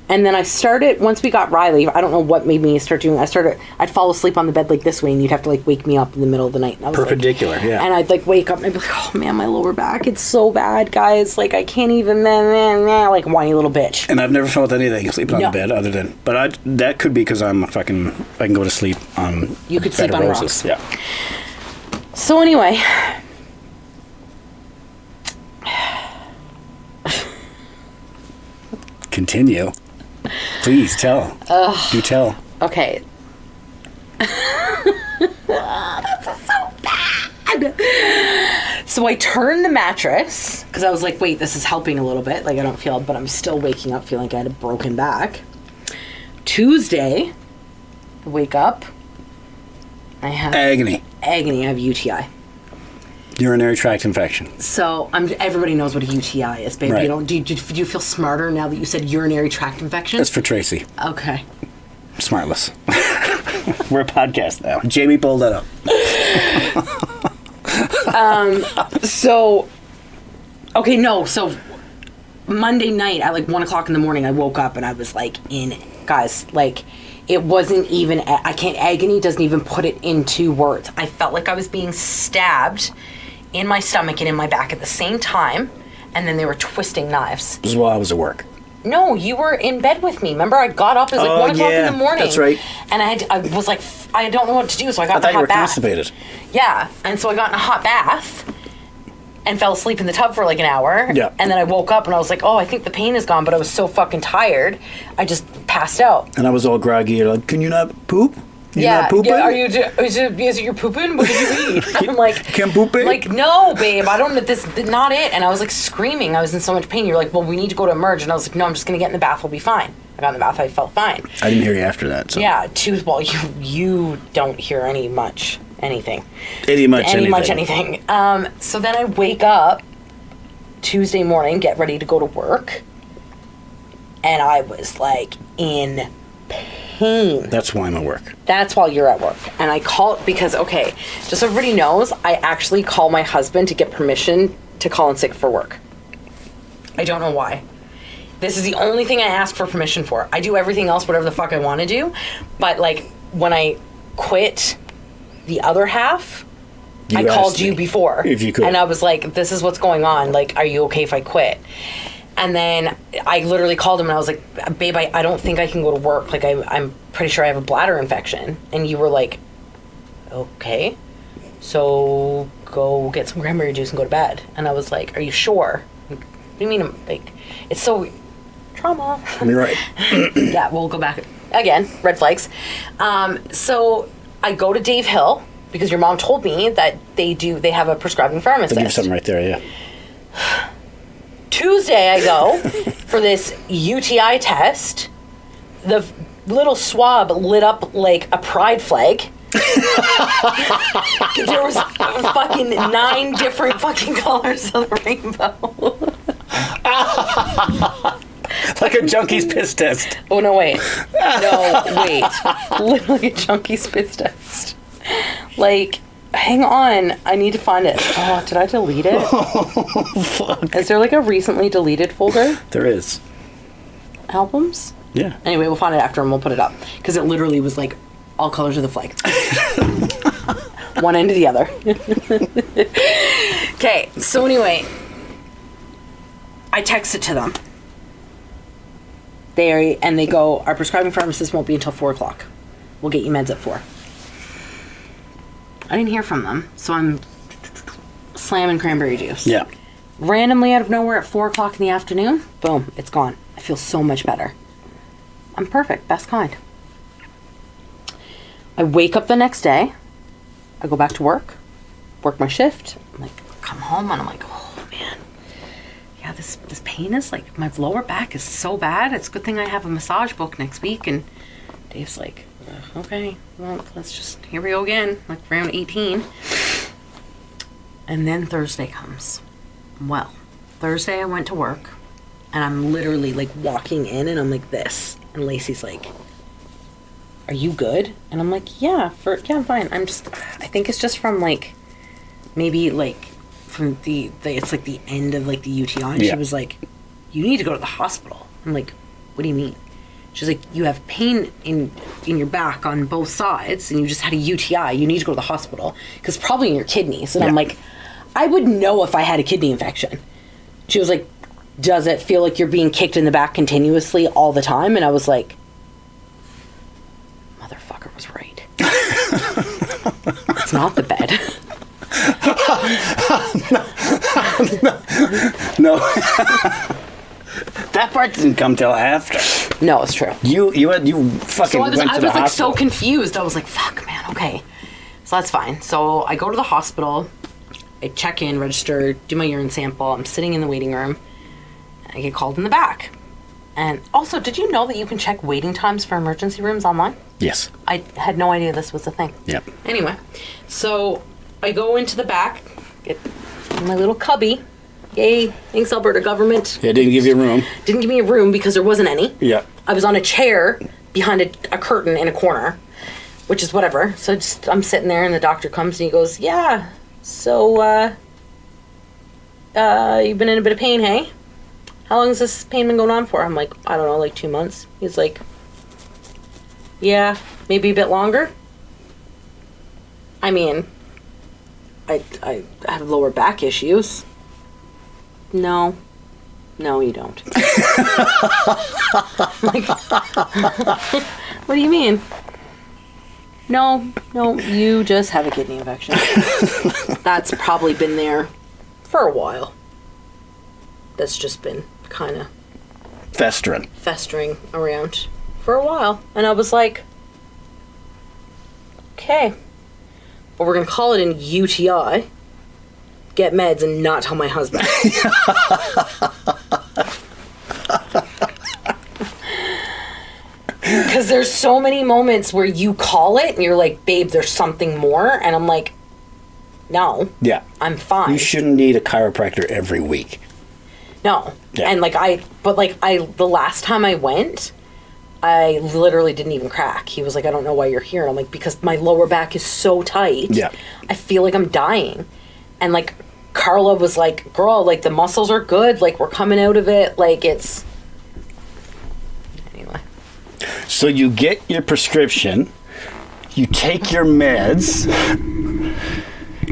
And then I started, once we got Riley, I don't know what made me start doing, I'd fall asleep on the bed like this way and you'd have to like wake me up in the middle of the night. And I was Perpendicular, like, yeah. And I'd like wake up and I'd be like, oh man, my lower back, it's so bad, guys. Like I can't even, like whiny little bitch. And I've never felt anything sleeping on No. the bed other than... But that could be because I'm a fucking... I can go to sleep on... You could bed sleep of on roses. rocks. Yeah. So anyway. Continue. Please tell. Do tell. Okay. That's so bad. So I turned the mattress because I was like, wait, this is helping a little bit. Like I don't feel, but I'm still waking up feeling like I had a broken back. Tuesday, I wake up. I have Agony. I have UTI. Urinary tract infection. So everybody knows what a UTI is, babe. Right. You don't. Do you feel smarter now that you said urinary tract infection? That's for Tracy. Okay. Smartless. We're a podcast now. Jamie pulled that up. So, okay, no. So Monday night at like 1 o'clock in the morning, I woke up and I was like in it, guys. Like it wasn't even. Agony doesn't even put it into words. I felt like I was being stabbed in my stomach and in my back at the same time, and then they were twisting knives. This is while I was at work. No, you were in bed with me. Remember, I got up. It was like 1 o'clock in the morning. That's right. And I was like, I don't know what to do, so I got in thought a you were hot bath. constipated. Yeah, and so I got in a hot bath and fell asleep in the tub for like an hour. Yeah. And then I woke up and I was like, oh, I think the pain is gone, but I was so fucking tired, I just passed out. And I was all groggy. You're like, can you not poop? You Yeah, not pooping? yeah. Is it your pooping? What did you eat? I'm like, Can't poop it? like, no, babe, I don't. This not it. And I was like screaming. I was in so much pain. You're like, well, we need to go to emerge. And I was like, no, I'm just gonna get in the bath. We'll be fine. I got in the bath. I felt fine. I didn't hear you after that. So. Yeah, well, you don't hear anything. Anything. So then I wake up Tuesday morning, get ready to go to work, and I was like in pain. That's why I'm at work. That's while you're at work. And I call because, okay, just so everybody knows, I actually call my husband to get permission to call in sick for work. I don't know why. This is the only thing I ask for permission for. I do everything else, whatever the fuck I want to do. But, like, when I quit the other half, I called you before. If you could. And I was like, this is what's going on. Like, are you okay if I quit? And then I literally called him and I was like, babe, I don't think I can go to work. Like, I'm pretty sure I have a bladder infection. And you were like, okay, so go get some cranberry juice and go to bed. And I was like, are you sure? Like, what do you mean? Like, it's so trauma. You're right. Yeah, we'll go back again. Red flags. So I go to Dave Hill because your mom told me that they have a prescribing pharmacist. They give something right there, yeah. Tuesday I go for this UTI test. The little swab lit up like a pride flag. There was fucking 9 different fucking colors of the rainbow. Like a junkie's piss test. Oh, no, wait. No, wait. Literally a junkie's piss test. Like, hang on. I need to find it. Oh, did I delete it? Oh, fuck. Is there like a recently deleted folder? There is. Albums? Yeah. Anyway, we'll find it after and we'll put it up. Because it literally was like all colors of the flag. One end to the other. Okay, so anyway, I text it to them. They go, our prescribing pharmacist won't be until 4 o'clock. We'll get you meds at 4. I didn't hear from them, so I'm slamming cranberry juice. Yeah. Randomly out of nowhere at 4 o'clock in the afternoon, boom, it's gone. I feel so much better. I'm perfect, best kind. I wake up the next day, I go back to work my shift, I'm like, come home, and I'm like, oh man, yeah, this pain is like, my lower back is so bad. It's a good thing I have a massage booked next week. And Dave's like, okay, well, let's just, here we go again, like around 18. And then Thursday comes. Well, Thursday I went to work and I'm literally like walking in and I'm like this. And Lacey's like, are you good? And I'm like, yeah, I'm fine. I think it's just from like, maybe like from the it's like the end of like the UTI. And yeah. She was like, you need to go to the hospital. I'm like, what do you mean? She's like, you have pain in your back on both sides and you just had a UTI. You need to go to the hospital because probably in your kidneys. And yeah. I'm like, I would know if I had a kidney infection. She was like, does it feel like you're being kicked in the back continuously all the time? And I was like, motherfucker was right. It's not the bed. No. That part didn't come till after. No, it's true. You fucking went to the hospital. I was like so confused. I was like, fuck, man, okay. So that's fine. So I go to the hospital. I check in, register, do my urine sample. I'm sitting in the waiting room. I get called in the back. And also, did you know that you can check waiting times for emergency rooms online? Yes. I had no idea this was a thing. Yep. Anyway, so I go into the back, get my little cubby. Yay, thanks Alberta government. Yeah, didn't give you a room. Didn't give me a room because there wasn't any. Yeah. I was on a chair behind a curtain in a corner, which is whatever. So I'm sitting there and the doctor comes and he goes, yeah, so, you've been in a bit of pain, hey? How long has this pain been going on for? I'm like, I don't know, like 2 months. He's like, yeah, maybe a bit longer. I mean, I have lower back issues. No. No, you don't. Like, what do you mean? No, you just have a kidney infection. That's probably been there for a while. That's just been kind of festering around for a while. And I was like, okay, but we're going to call it an UTI, get meds, and not tell my husband. Because there's so many moments where you call it and you're like, babe, there's something more. And I'm like, no. Yeah. I'm fine. You shouldn't need a chiropractor every week. No. Yeah. And the last time I went, I literally didn't even crack. He was like, I don't know why you're here. And I'm like, because my lower back is so tight. Yeah. I feel like I'm dying. And like, Carla was like, girl, like the muscles are good. Like we're coming out of it. Like it's... Anyway. So you get your prescription, you take your meds,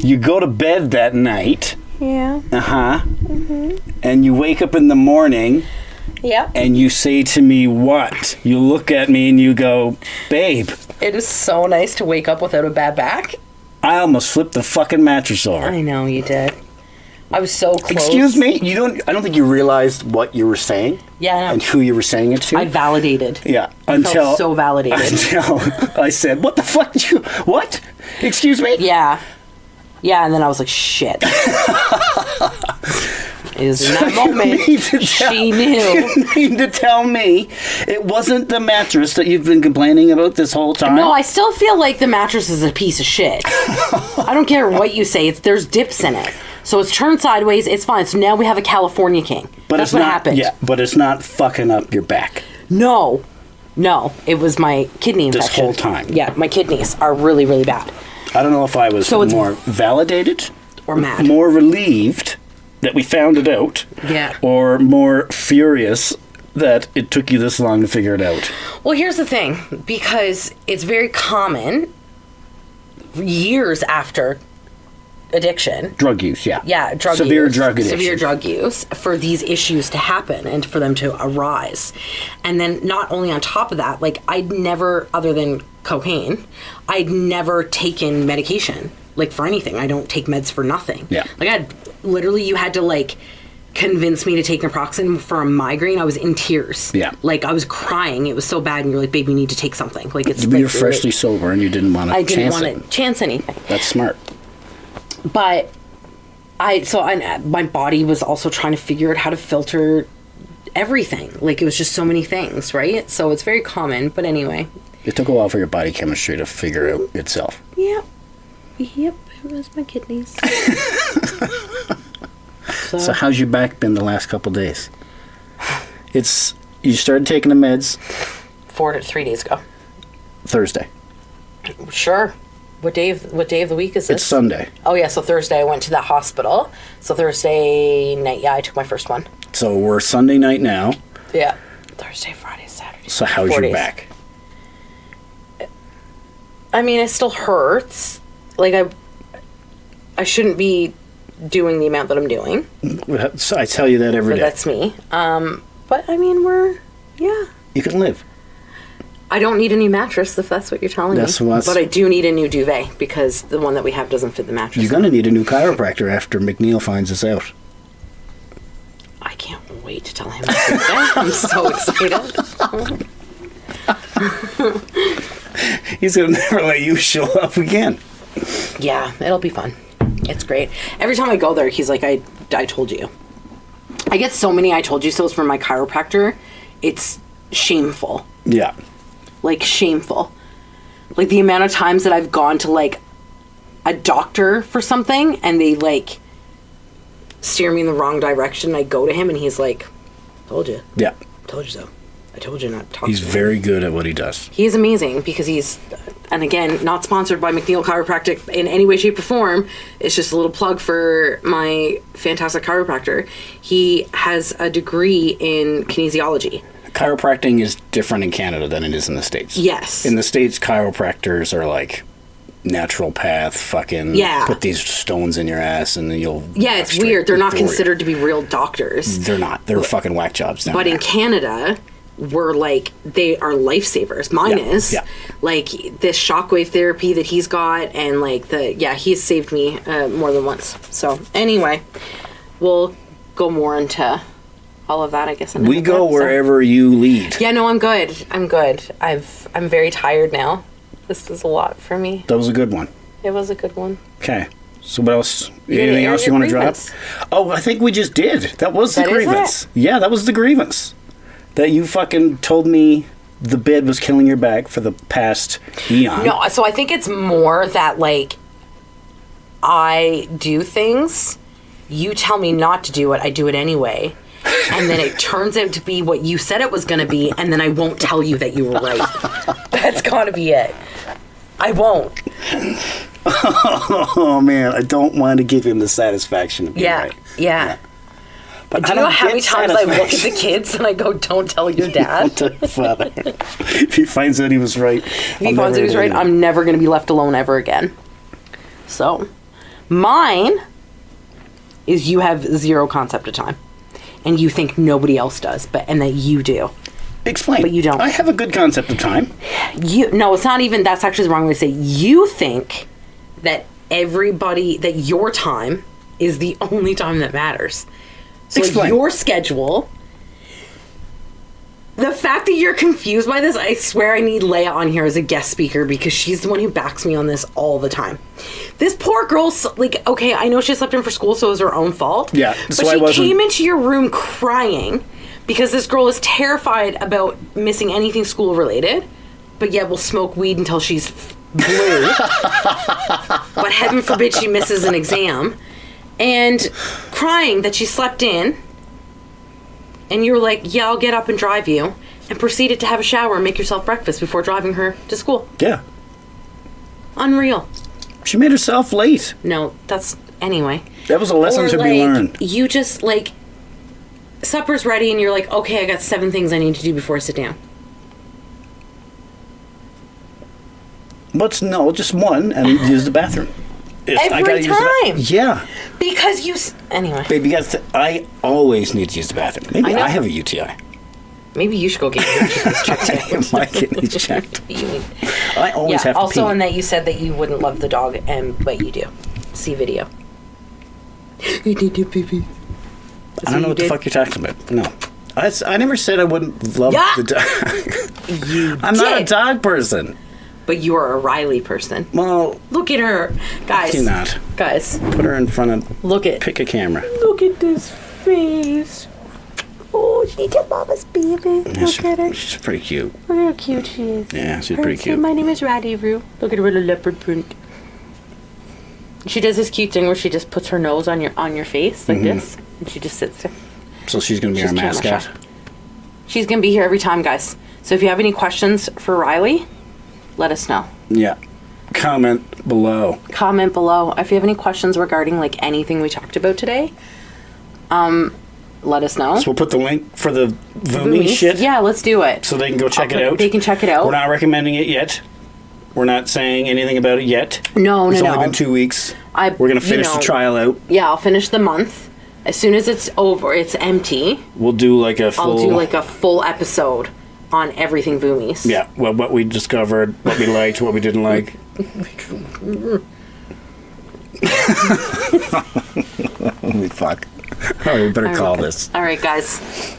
you go to bed that night. Yeah. And you wake up in the morning. Yeah. And you say to me, what? You look at me and you go, babe. It is so nice to wake up without a bad back. I almost flipped the fucking mattress over. I know you did. I was so close. Excuse me? I don't think you realized what you were saying. Yeah, I know. And who you were saying it to. I validated. Yeah. I felt so validated. Until I said, what the fuck did you... What? Excuse me? Yeah. Yeah, and then I was like, shit. It was in that moment, she knew. You didn't mean to tell me it wasn't the mattress that you've been complaining about this whole time? No, I still feel like the mattress is a piece of shit. I don't care what you say. There's dips in it. So it's turned sideways. It's fine. So now we have a California king. But That's it's what not, happened. Yeah, but it's not fucking up your back. No. It was my kidney infection. This whole time. Yeah, my kidneys are really, really bad. I don't know if I was more validated or mad, more relieved that we found it out, or more furious that it took you this long to figure it out. Well, here's the thing, because it's very common years after addiction, drug use, severe drug use for these issues to happen and for them to arise. And then not only on top of that, like I'd never, other than cocaine, I'd never taken medication, like for anything. I don't take meds for nothing. Yeah. Like you had to like convince me to take naproxen for a migraine. I was in tears. Yeah. Like I was crying. It was so bad, and you're like, babe, you need to take something. Like it's. You're freshly sober and you didn't want to. I didn't want to chance anything. That's smart. But my body was also trying to figure out how to filter everything. Like it was just so many things, right? So it's very common. But anyway. It took a while for your body chemistry to figure out itself. Yep. It was my kidneys. So how's your back been the last couple days? You started taking the meds 3 days ago. Thursday. Sure. What day of the week is this? It's Sunday. Oh yeah, so Thursday I went to the hospital. So Thursday night, I took my first one. So we're Sunday night now. Yeah. Thursday, Friday, Saturday. So how's your back? I mean, it still hurts. Like I shouldn't be doing the amount that I'm doing. So I tell you that every day. That's me. But I mean, you can live. I don't need a new mattress if that's what you're telling me. But I do need a new duvet because the one that we have doesn't fit the mattress. You're going to need a new chiropractor after McNeil finds us out. I can't wait to tell him that. I'm so excited. He's going to never let you show up again. Yeah, it'll be fun. It's great. Every time I go there, he's like, I told you. I get so many I told you so's from my chiropractor. It's shameful. Yeah. Like, shameful. Like, the amount of times that I've gone to, like, a doctor for something, and they, like, steer me in the wrong direction, and I go to him, and he's like, told you. Yeah. Told you so. I told you not to talk He's to me. very good at what he does. He is amazing, because he's, and again, not sponsored by McNeil Chiropractic in any way, shape, or form. It's just a little plug for my fantastic chiropractor. He has a degree in kinesiology. Chiropractic is different in Canada than it is in the States. Yes. In the States, chiropractors are like natural path, fucking put these stones in your ass and then you'll... Yeah, it's weird. They're not considered to be real doctors. They're not. They're fucking whack jobs now. But in Canada, we're like, they are lifesavers. Mine is. Yeah. Like, this shockwave therapy that he's got and like he's saved me more than once. So, anyway, we'll go more into all of that, I guess. We go wherever you lead. Yeah, no, I'm good. I'm very tired now. This was a lot for me. That was a good one. It was a good one. Okay. So what else? Anything else you want to drop? Oh, I think we just did. That was the grievance. Yeah, that was the grievance. That you fucking told me the bed was killing your back for the past eon. No, so I think it's more that, like, I do things, you tell me not to do it, I do it anyway. And then it turns out to be what you said it was going to be, and then I won't tell you that you were right. That's got to be it. I won't. Oh, man. I don't want to give him the satisfaction of being right. Yeah. But do you know how many times I look at the kids and I go, don't tell your dad? Don't tell your father. If he finds out he was right. I'm never going to be left alone ever again. So, mine is you have zero concept of time. And you think nobody else does, and that you do. Explain. But you don't. I have a good concept of time. No, it's not even, that's actually the wrong way to say. You think that that your time is the only time that matters. So Explain. Your schedule, the fact that you're confused by this, I swear I need Leia on here as a guest speaker because she's the one who backs me on this all the time. This poor girl, like, okay, I know she slept in for school, so it was her own fault. Yeah, but she came into your room crying because this girl is terrified about missing anything school related, but yet will smoke weed until she's blue. But heaven forbid she misses an exam. And crying that she slept in. And you were like, yeah, I'll get up and drive you. And proceeded to have a shower and make yourself breakfast before driving her to school. Yeah. Unreal. She made herself late. No, anyway. That was a lesson to be learned. You just, like, supper's ready and you're like, okay, I got 7 things I need to do before I sit down. No, just one, and use the bathroom. Every time. Yeah. Because anyway. Baby, I always need to use the bathroom. Maybe I have a UTI. Maybe you should go get your kidneys checked. My kidneys checked. I always have to also, pee. and that you said that you wouldn't love the dog, but you do. See video. You did do pee-pee. I don't know what the fuck you're talking about. No. I never said I wouldn't love the dog. I'm not a dog person. But you are a Riley person. Well, look at her, guys. She's not. Guys, put her in front of. Pick a camera. Look at this face. Oh, she's your mama's baby. Yeah, look at her. She's pretty cute. Look how cute she is. Yeah, she's pretty cute. My name is Radiru. Look at her little leopard print. She does this cute thing where she just puts her nose on your face like this, and she just sits there. So she's gonna be our mascot. She's gonna be here every time, guys. So if you have any questions for Riley, let us know. Yeah. Comment below. If you have any questions regarding like anything we talked about today, let us know. So we'll put the link for the Voomie shit. Yeah, let's do it. So they can go check it out. They can check it out. We're not recommending it yet. We're not saying anything about it yet. No. It's only been 2 weeks. We're going to finish the trial out. Yeah, I'll finish the month. As soon as it's over, it's empty. We'll do like a full... I'll do like a full episode on everything Voomies. Yeah, well, what we discovered, what we liked, what we didn't like. Holy fuck. Oh, we better call this. All right, guys.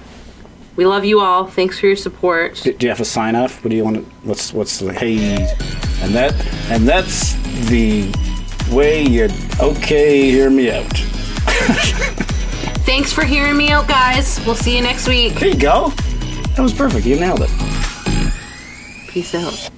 We love you all. Thanks for your support. Do you have a sign off? What do you want to... What's the... Hey... And that's the way you... Okay, hear me out. Thanks for hearing me out, guys. We'll see you next week. There you go. That was perfect. You nailed it. Peace out.